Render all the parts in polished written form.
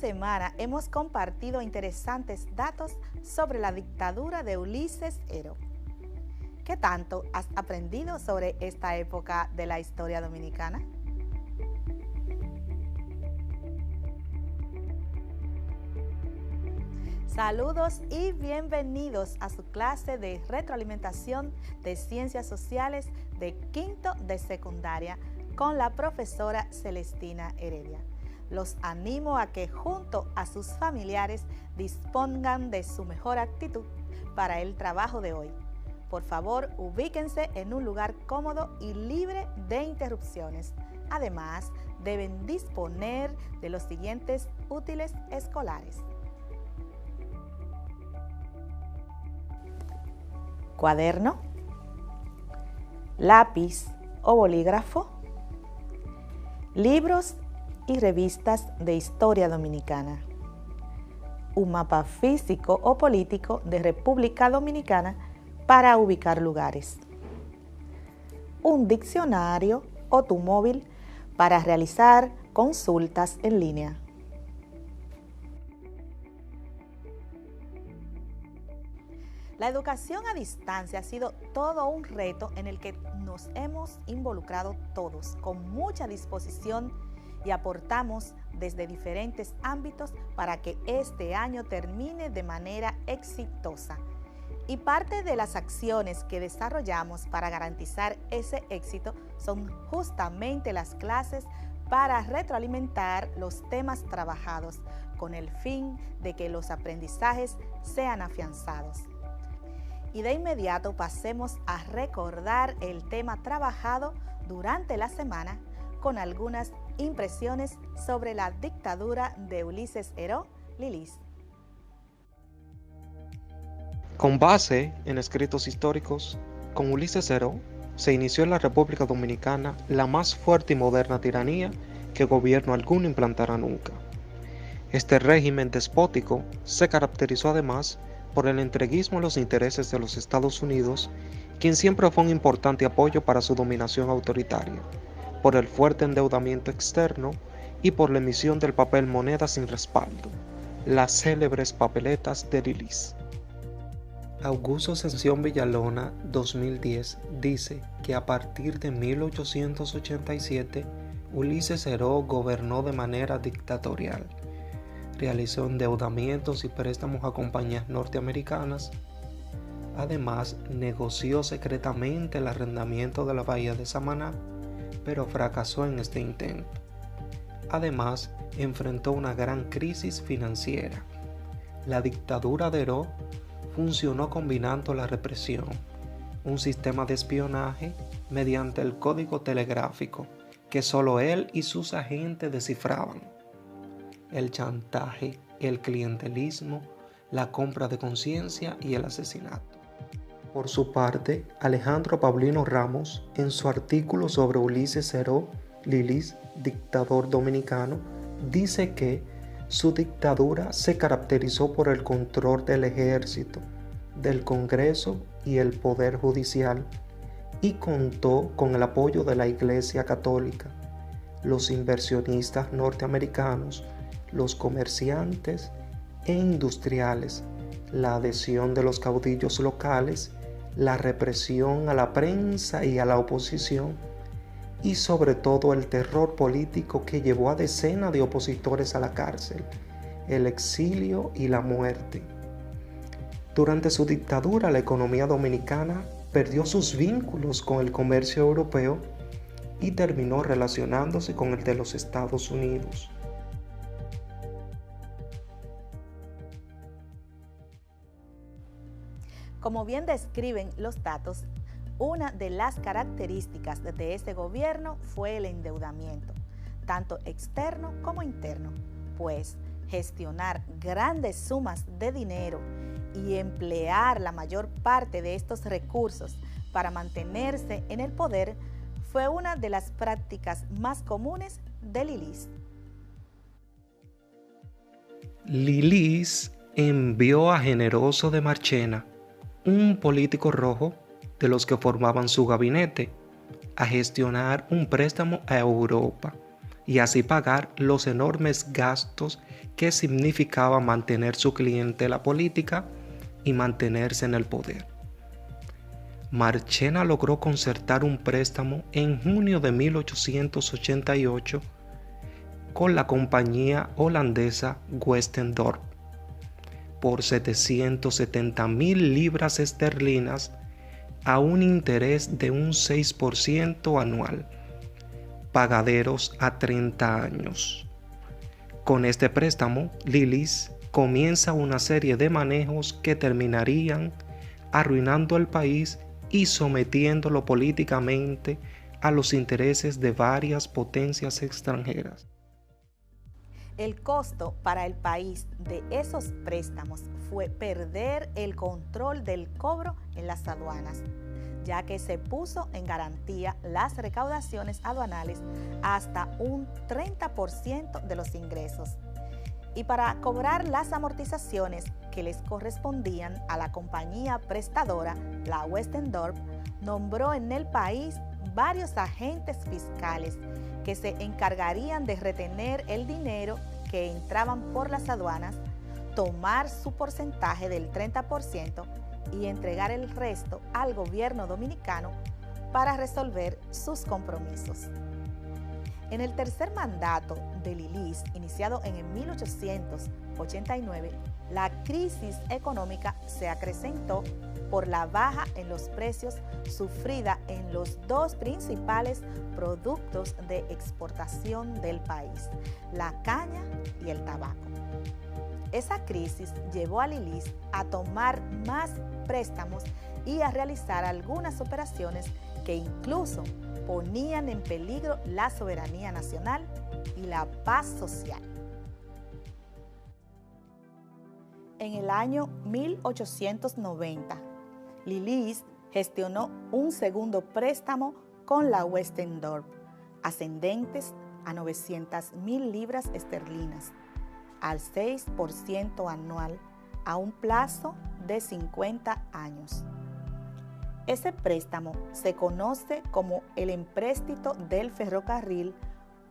semana hemos compartido interesantes datos sobre la dictadura de Ulises Heró. ¿Qué tanto has aprendido sobre esta época de la historia dominicana? Saludos y bienvenidos a su clase de retroalimentación de Ciencias Sociales de quinto de secundaria con la profesora Celestina Heredia. Los animo a que junto a sus familiares dispongan de su mejor actitud para el trabajo de hoy. Por favor, ubíquense en un lugar cómodo y libre de interrupciones. Además, deben disponer de los siguientes útiles escolares: cuaderno, lápiz o bolígrafo, libros y revistas de historia dominicana, un mapa físico o político de República Dominicana para ubicar lugares, un diccionario o tu móvil para realizar consultas en línea. La educación a distancia ha sido todo un reto en el que nos hemos involucrado todos con mucha disposición y aportamos desde diferentes ámbitos para que este año termine de manera exitosa. Y parte de las acciones que desarrollamos para garantizar ese éxito son justamente las clases para retroalimentar los temas trabajados con el fin de que los aprendizajes sean afianzados. Y de inmediato pasemos a recordar el tema trabajado durante la semana con algunas impresiones sobre la dictadura de Ulises Heró, Lilis. Con base en escritos históricos, con Ulises Heró se inició en la República Dominicana la más fuerte y moderna tiranía que gobierno alguno implantará nunca. Este régimen despótico se caracterizó además por el entreguismo a los intereses de los Estados Unidos, quien siempre fue un importante apoyo para su dominación autoritaria, por el fuerte endeudamiento externo y por la emisión del papel moneda sin respaldo, las célebres papeletas de Lilis. Augusto Ascensión Villalona, 2010, dice que a partir de 1887, Ulises Heró gobernó de manera dictatorial. Realizó endeudamientos y préstamos a compañías norteamericanas. Además, negoció secretamente el arrendamiento de la bahía de Samaná, pero fracasó en este intento. Además, enfrentó una gran crisis financiera. La dictadura de Heró funcionó combinando la represión, un sistema de espionaje mediante el código telegráfico que solo él y sus agentes descifraban, el chantaje, el clientelismo, la compra de conciencia y el asesinato. Por su parte, Alejandro Paulino Ramos, en su artículo sobre Ulises Heró, Lilis, dictador dominicano, dice que su dictadura se caracterizó por el control del ejército, del Congreso y el Poder Judicial, y contó con el apoyo de la Iglesia Católica, los inversionistas norteamericanos, los comerciantes e industriales, la adhesión de los caudillos locales, la represión a la prensa y a la oposición, y sobre todo el terror político que llevó a decenas de opositores a la cárcel, el exilio y la muerte. Durante su dictadura, la economía dominicana perdió sus vínculos con el comercio europeo y terminó relacionándose con el de los Estados Unidos. Como bien describen los datos, una de las características de este gobierno fue el endeudamiento, tanto externo como interno, pues gestionar grandes sumas de dinero y emplear la mayor parte de estos recursos para mantenerse en el poder fue una de las prácticas más comunes de Lilis. Lilis envió a Generoso de Marchena, un político rojo de los que formaban su gabinete, a gestionar un préstamo a Europa y así pagar los enormes gastos que significaba mantener su clientela política y mantenerse en el poder. Marchena logró concertar un préstamo en junio de 1888 con la compañía holandesa Westendorp por 770,000 libras esterlinas a un interés de un 6% anual, pagaderos a 30 años. Con este préstamo, Lillis comienza una serie de manejos que terminarían arruinando el país y sometiéndolo políticamente a los intereses de varias potencias extranjeras. El costo para el país de esos préstamos fue perder el control del cobro en las aduanas, ya que se puso en garantía las recaudaciones aduanales hasta un 30% de los ingresos. Y para cobrar las amortizaciones que les correspondían a la compañía prestadora, la Westendorp, nombró en el país varios agentes fiscales que se encargarían de retener el dinero que entraban por las aduanas, tomar su porcentaje del 30% y entregar el resto al gobierno dominicano para resolver sus compromisos. En el tercer mandato de Lillis, iniciado en el 1889, la crisis económica se acrecentó por la baja en los precios sufrida en los dos principales productos de exportación del país, la caña y el tabaco. Esa crisis llevó a Lillis a tomar más préstamos y a realizar algunas operaciones que incluso ponían en peligro la soberanía nacional y la paz social. En el año 1890, Lillis gestionó un segundo préstamo con la Westendorp, ascendentes a 900,000 libras esterlinas, al 6% anual, a un plazo de 50 años. Ese préstamo se conoce como el empréstito del ferrocarril,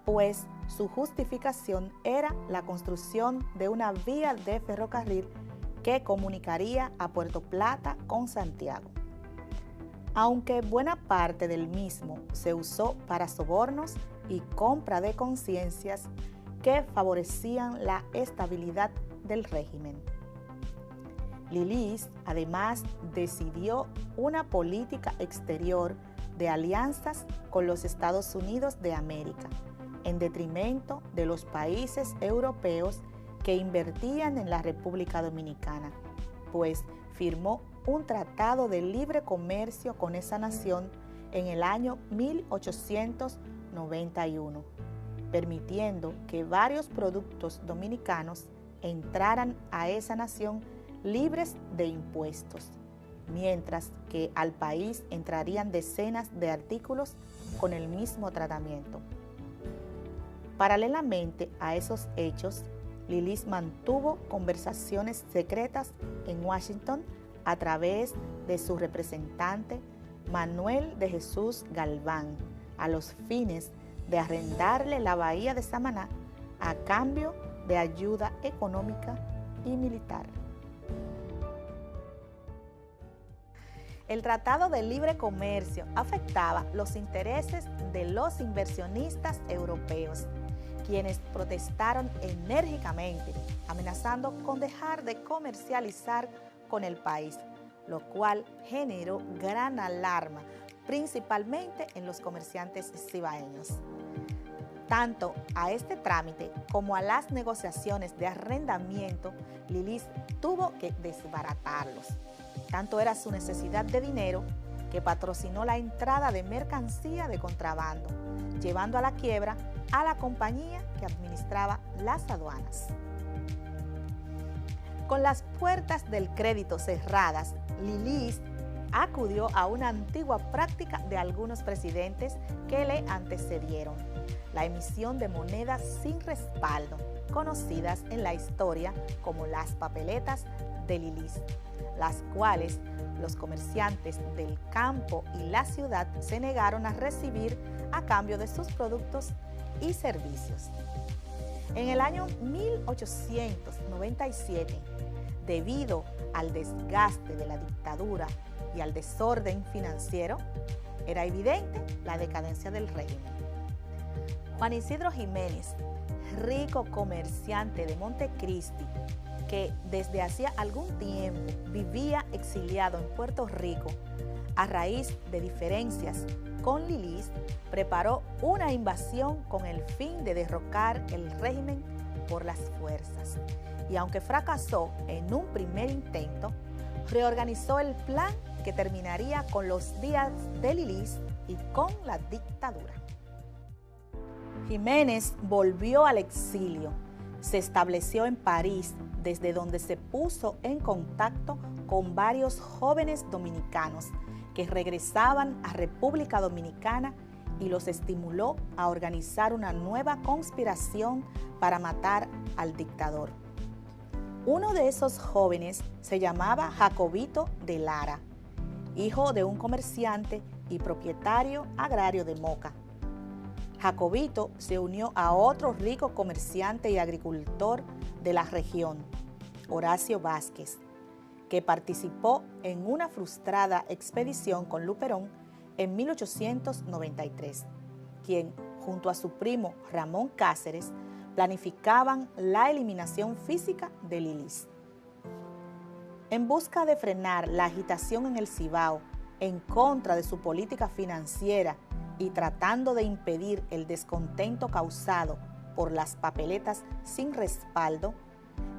pues su justificación era la construcción de una vía de ferrocarril que comunicaría a Puerto Plata con Santiago. Aunque buena parte del mismo se usó para sobornos y compra de conciencias que favorecían la estabilidad del régimen. Lillis, además, decidió una política exterior de alianzas con los Estados Unidos de América, en detrimento de los países europeos que invertían en la República Dominicana, pues firmó un tratado de libre comercio con esa nación en el año 1891, permitiendo que varios productos dominicanos entraran a esa nación libres de impuestos, mientras que al país entrarían decenas de artículos con el mismo tratamiento. Paralelamente a esos hechos, Lillis mantuvo conversaciones secretas en Washington a través de su representante Manuel de Jesús Galván, a los fines de arrendarle la bahía de Samaná a cambio de ayuda económica y militar. El Tratado de Libre Comercio afectaba los intereses de los inversionistas europeos, quienes protestaron enérgicamente, amenazando con dejar de comercializar con el país, lo cual generó gran alarma, principalmente en los comerciantes cibaeños. Tanto a este trámite como a las negociaciones de arrendamiento, Lillis tuvo que desbaratarlos. Tanto era su necesidad de dinero que patrocinó la entrada de mercancía de contrabando, llevando a la quiebra a la compañía que administraba las aduanas. Con las puertas del crédito cerradas, Lillis acudió a una antigua práctica de algunos presidentes que le antecedieron: la emisión de monedas sin respaldo, conocidas en la historia como las papeletas de Lillis, las cuales los comerciantes del campo y la ciudad se negaron a recibir a cambio de sus productos y servicios. En el año 1897, debido al desgaste de la dictadura y al desorden financiero, era evidente la decadencia del régimen. Juan Isidro Jiménez, rico comerciante de Montecristi, que desde hacía algún tiempo vivía exiliado en Puerto Rico, a raíz de diferencias con Lilis, preparó una invasión con el fin de derrocar el régimen por las fuerzas. Y aunque fracasó en un primer intento, reorganizó el plan que terminaría con los días de Lilis y con la dictadura. Jiménez volvió al exilio, se estableció en París, desde donde se puso en contacto con varios jóvenes dominicanos que regresaban a República Dominicana y los estimuló a organizar una nueva conspiración para matar al dictador. Uno de esos jóvenes se llamaba Jacobito de Lara, hijo de un comerciante y propietario agrario de Moca. Jacobito se unió a otro rico comerciante y agricultor de la región, Horacio Vázquez, que participó en una frustrada expedición con Luperón en 1893, quien, junto a su primo Ramón Cáceres, planificaban la eliminación física de Lilis. En busca de frenar la agitación en el Cibao en contra de su política financiera y tratando de impedir el descontento causado por las papeletas sin respaldo,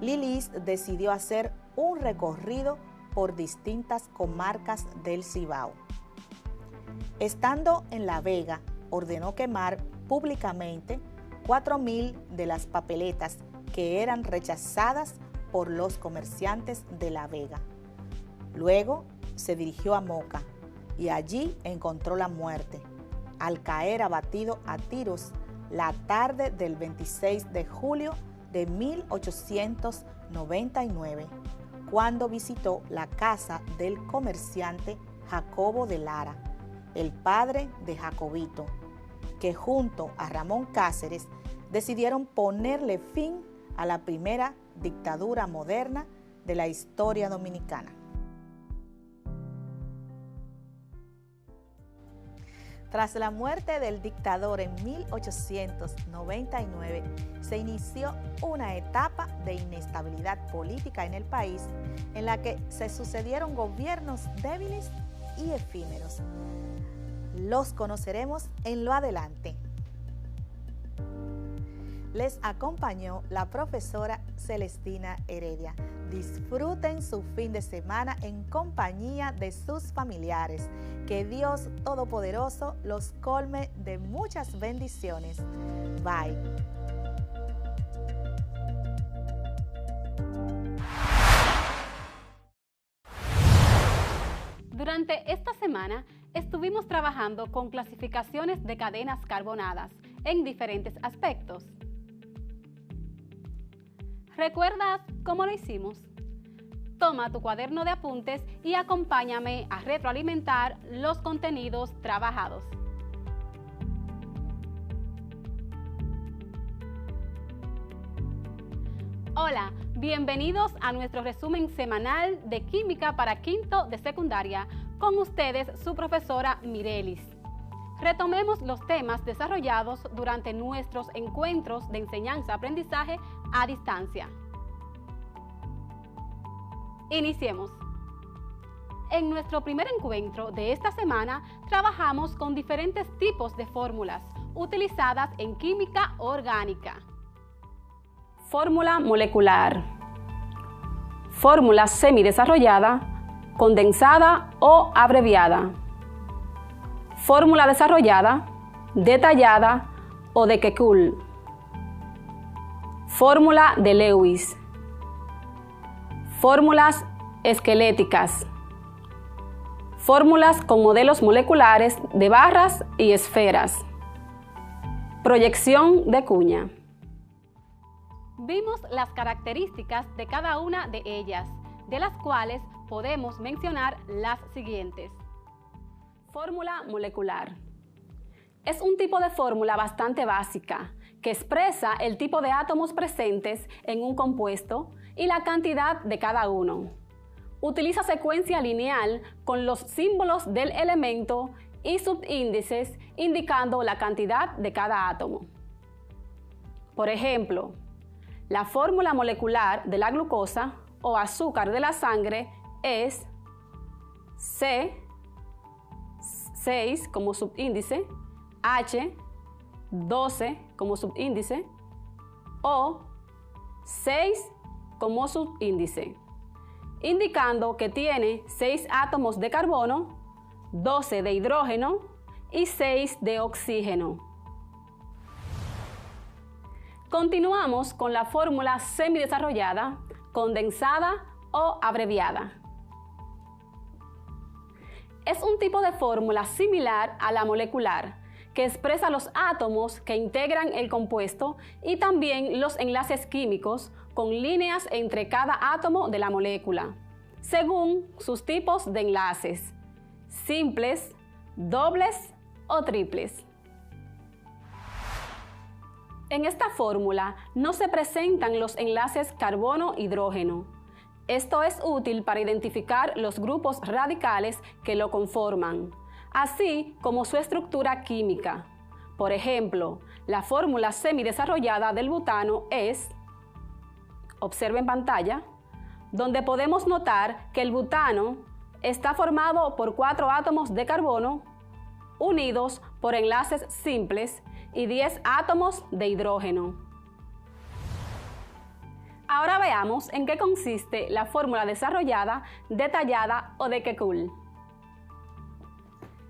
Lilis decidió hacer un recorrido por distintas comarcas del Cibao. Estando en La Vega, ordenó quemar públicamente 4,000 de las papeletas que eran rechazadas por los comerciantes de La Vega. Luego se dirigió a Moca y allí encontró la muerte, al caer abatido a tiros la tarde del 26 de julio de 1899, cuando visitó la casa del comerciante Jacobo de Lara, el padre de Jacobito, que junto a Ramón Cáceres decidieron ponerle fin a la primera dictadura moderna de la historia dominicana. Tras la muerte del dictador en 1899, se inició una etapa de inestabilidad política en el país, en la que se sucedieron gobiernos débiles y efímeros. Los conoceremos en lo adelante. Les acompañó la profesora Celestina Heredia. Disfruten su fin de semana en compañía de sus familiares. Que Dios Todopoderoso los colme de muchas bendiciones. Bye. Durante esta semana estuvimos trabajando con clasificaciones de cadenas carbonadas en diferentes aspectos. ¿Recuerdas cómo lo hicimos? Toma tu cuaderno de apuntes y acompáñame a retroalimentar los contenidos trabajados. Hola, bienvenidos a nuestro resumen semanal de Química para quinto de secundaria. Con ustedes, su profesora Mirelis. Retomemos los temas desarrollados durante nuestros encuentros de enseñanza-aprendizaje a distancia. Iniciemos. En nuestro primer encuentro de esta semana, trabajamos con diferentes tipos de fórmulas utilizadas en química orgánica. Fórmula molecular. Fórmula semidesarrollada, condensada o abreviada. Fórmula desarrollada, detallada o de Kekulé. Fórmula de Lewis. Fórmulas esqueléticas. Fórmulas con modelos moleculares de barras y esferas. Proyección de cuña. Vimos las características de cada una de ellas, de las cuales podemos mencionar las siguientes. Fórmula molecular. Es un tipo de fórmula bastante básica que expresa el tipo de átomos presentes en un compuesto y la cantidad de cada uno. Utiliza secuencia lineal con los símbolos del elemento y subíndices indicando la cantidad de cada átomo. Por ejemplo, la fórmula molecular de la glucosa o azúcar de la sangre es C6 como subíndice, H12 como subíndice o 6 como subíndice, indicando que tiene 6 átomos de carbono, 12 de hidrógeno y 6 de oxígeno. Continuamos con la fórmula semidesarrollada, condensada o abreviada. Es un tipo de fórmula similar a la molecular, que expresa los átomos que integran el compuesto y también los enlaces químicos con líneas entre cada átomo de la molécula, según sus tipos de enlaces, simples, dobles o triples. En esta fórmula no se presentan los enlaces carbono-hidrógeno. Esto es útil para identificar los grupos radicales que lo conforman, así como su estructura química. Por ejemplo, la fórmula semidesarrollada del butano es, observa en pantalla, donde podemos notar que el butano está formado por 4 átomos de carbono unidos por enlaces simples y 10 átomos de hidrógeno. Ahora veamos en qué consiste la fórmula desarrollada, detallada o de Kekulé.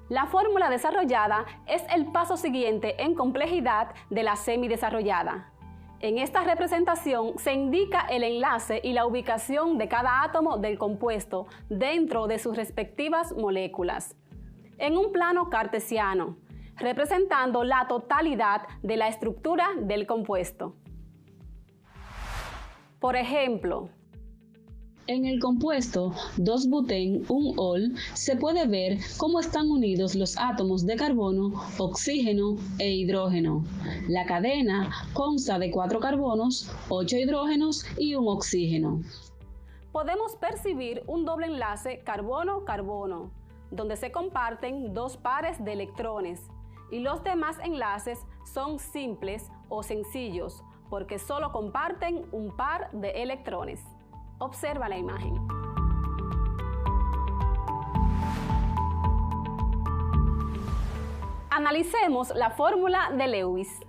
La fórmula desarrollada es el paso siguiente en complejidad de la semidesarrollada. En esta representación se indica el enlace y la ubicación de cada átomo del compuesto dentro de sus respectivas moléculas, en un plano cartesiano, representando la totalidad de la estructura del compuesto. Por ejemplo, en el compuesto 2-butén-1-ol se puede ver cómo están unidos los átomos de carbono, oxígeno e hidrógeno. La cadena consta de 4 carbonos, 8 hidrógenos y un oxígeno. Podemos percibir un doble enlace carbono-carbono, donde se comparten 2 pares de electrones, y los demás enlaces son simples o sencillos, porque solo comparten un par de electrones. Observa la imagen. Analicemos la fórmula de Lewis,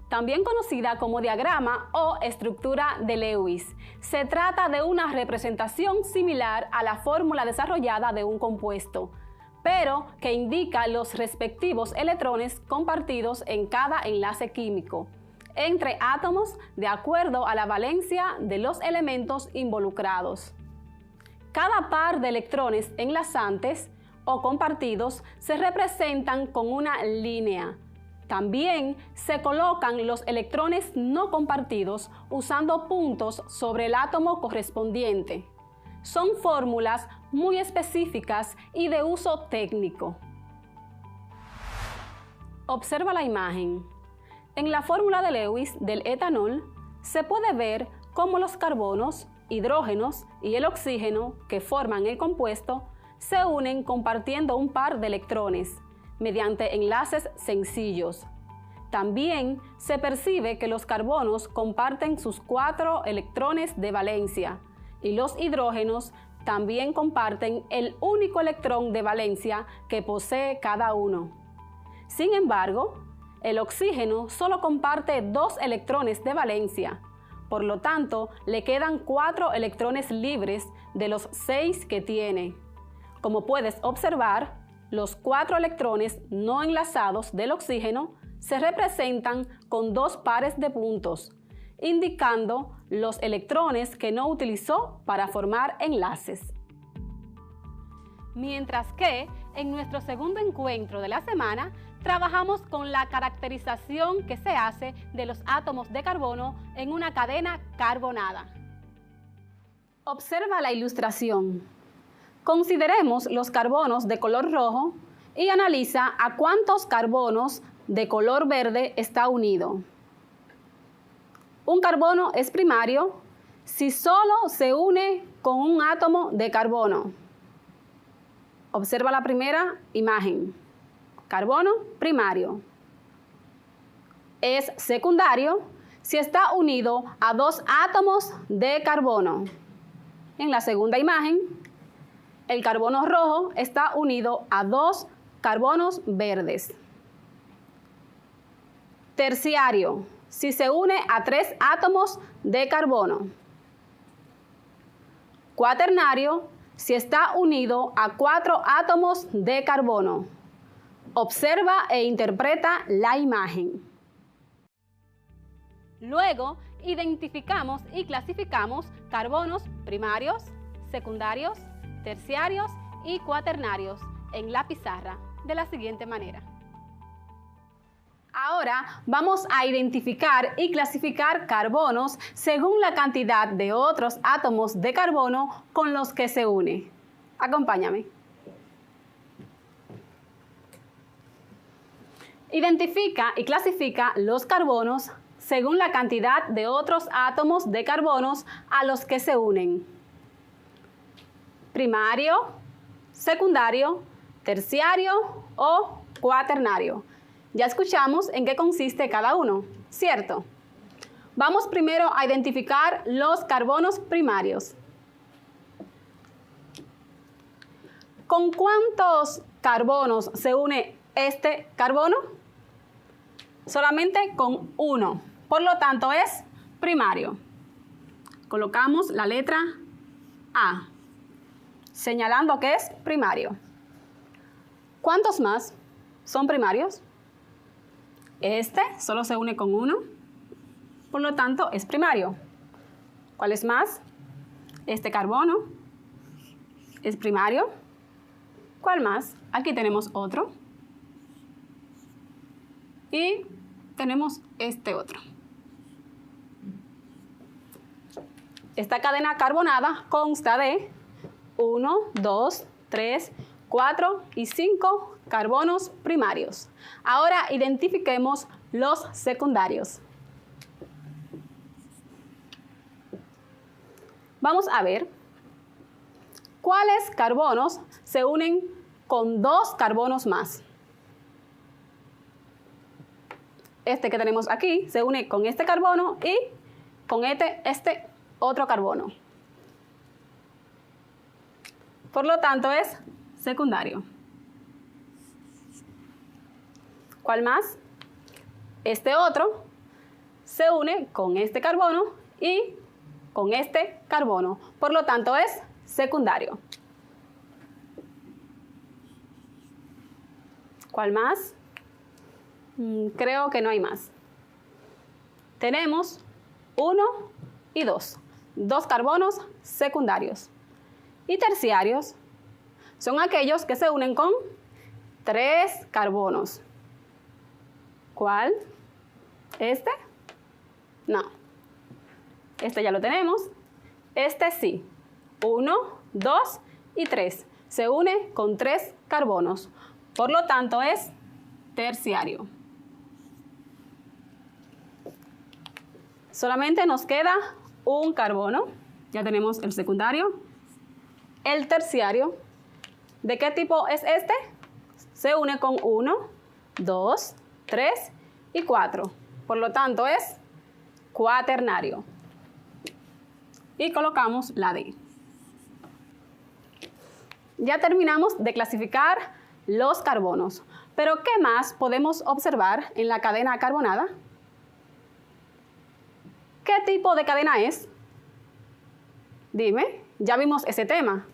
también conocida como diagrama o estructura de Lewis. Se trata de una representación similar a la fórmula desarrollada de un compuesto, pero que indica los respectivos electrones compartidos en cada enlace químico entre átomos de acuerdo a la valencia de los elementos involucrados. Cada par de electrones enlazantes o compartidos se representan con una línea. También se colocan los electrones no compartidos usando puntos sobre el átomo correspondiente. Son fórmulas muy específicas y de uso técnico. Observa la imagen. En la fórmula de Lewis del etanol se puede ver cómo los carbonos, hidrógenos y el oxígeno que forman el compuesto se unen compartiendo un par de electrones mediante enlaces sencillos. También se percibe que los carbonos comparten sus 4 electrones de valencia y los hidrógenos también comparten el único electrón de valencia que posee cada uno. Sin embargo, el oxígeno solo comparte 2 electrones de valencia, por lo tanto, le quedan 4 electrones libres de los 6 que tiene. Como puedes observar, los 4 electrones no enlazados del oxígeno se representan con 2 pares de puntos, indicando los electrones que no utilizó para formar enlaces. Mientras que, en nuestro segundo encuentro de la semana, trabajamos con la caracterización que se hace de los átomos de carbono en una cadena carbonada. Observa la ilustración. Consideremos los carbonos de color rojo y analiza a cuántos carbonos de color verde está unido. Un carbono es primario si solo se une con un átomo de carbono. Observa la primera imagen. Carbono primario. Es secundario si está unido a 2 átomos de carbono. En la segunda imagen, el carbono rojo está unido a 2 carbonos verdes. Terciario, si se une a 3 átomos de carbono. Cuaternario, si está unido a 4 átomos de carbono. Observa e interpreta la imagen. Luego, identificamos y clasificamos carbonos primarios, secundarios, terciarios y cuaternarios en la pizarra de la siguiente manera. Ahora vamos a identificar y clasificar carbonos según la cantidad de otros átomos de carbono con los que se une. Acompáñame. Identifica y clasifica los carbonos según la cantidad de otros átomos de carbonos a los que se unen. Primario, secundario, terciario o cuaternario. Ya escuchamos en qué consiste cada uno, ¿cierto? Vamos primero a identificar los carbonos primarios. ¿Con cuántos carbonos se une este carbono? Solamente con 1. Por lo tanto, es primario. Colocamos la letra A, señalando que es primario. ¿Cuántos más son primarios? Este solo se une con 1, por lo tanto, es primario. ¿Cuál es más? Este carbono es primario. ¿Cuál más? Aquí tenemos otro. Y tenemos este otro. Esta cadena carbonada consta de 1, 2, 3, 4 y 5 carbonos primarios. Ahora identifiquemos los secundarios. Vamos a ver cuáles carbonos se unen con 2 carbonos más. Este que tenemos aquí se une con este carbono y con este otro carbono. Por lo tanto, es secundario. ¿Cuál más? Este otro se une con este carbono y con este carbono. Por lo tanto, es secundario. ¿Cuál más? Creo que no hay más. Tenemos 1 y 2. 2 carbonos secundarios. Y terciarios son aquellos que se unen con 3 carbonos. ¿Cuál? ¿Este? No. Este ya lo tenemos. Este sí. 1, 2 y 3. Se une con 3 carbonos. Por lo tanto, es terciario. Solamente nos queda un carbono. Ya tenemos el secundario. El terciario. ¿De qué tipo es este? Se une con 1, 2, 3 y 4. Por lo tanto, es cuaternario. Y colocamos la D. Ya terminamos de clasificar los carbonos. Pero, ¿qué más podemos observar en la cadena carbonada? ¿Qué tipo de cadena es? Dime, ya vimos ese tema.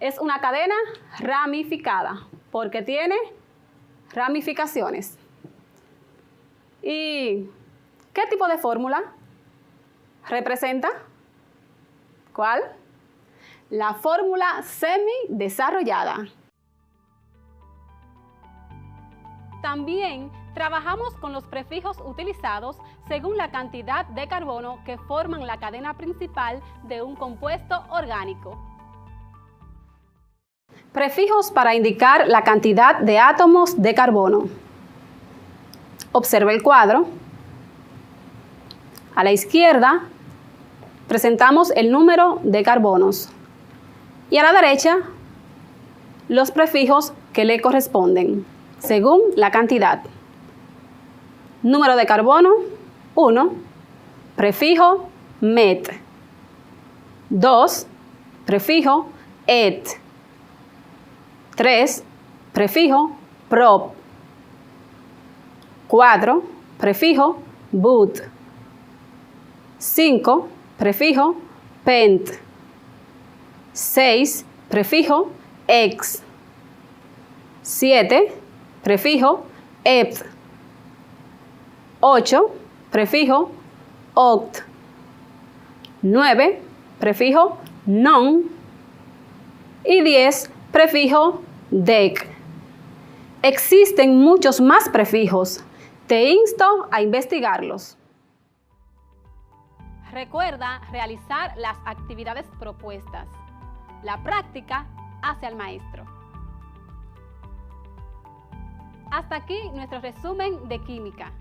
Es una cadena ramificada, porque tiene ramificaciones. ¿Y qué tipo de fórmula representa? ¿Cuál? La fórmula semidesarrollada. También trabajamos con los prefijos utilizados según la cantidad de carbono que forman la cadena principal de un compuesto orgánico. Prefijos para indicar la cantidad de átomos de carbono. Observe el cuadro. A la izquierda presentamos el número de carbonos y a la derecha los prefijos que le corresponden según la cantidad. Número de carbono 1, prefijo met. 2, prefijo et. 3, prefijo prop. 4, prefijo but. 5, prefijo pent. 6, prefijo ex. 7, prefijo ept. 8, prefijo oct. 9, prefijo non. Y 10, prefijo dec. Existen muchos más prefijos. Te insto a investigarlos. Recuerda realizar las actividades propuestas. La práctica hace al maestro. Hasta aquí nuestro resumen de química.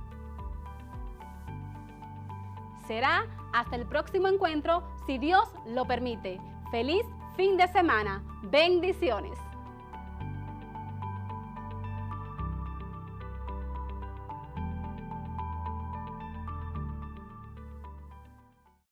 Será hasta el próximo encuentro, si Dios lo permite. ¡Feliz fin de semana! ¡Bendiciones!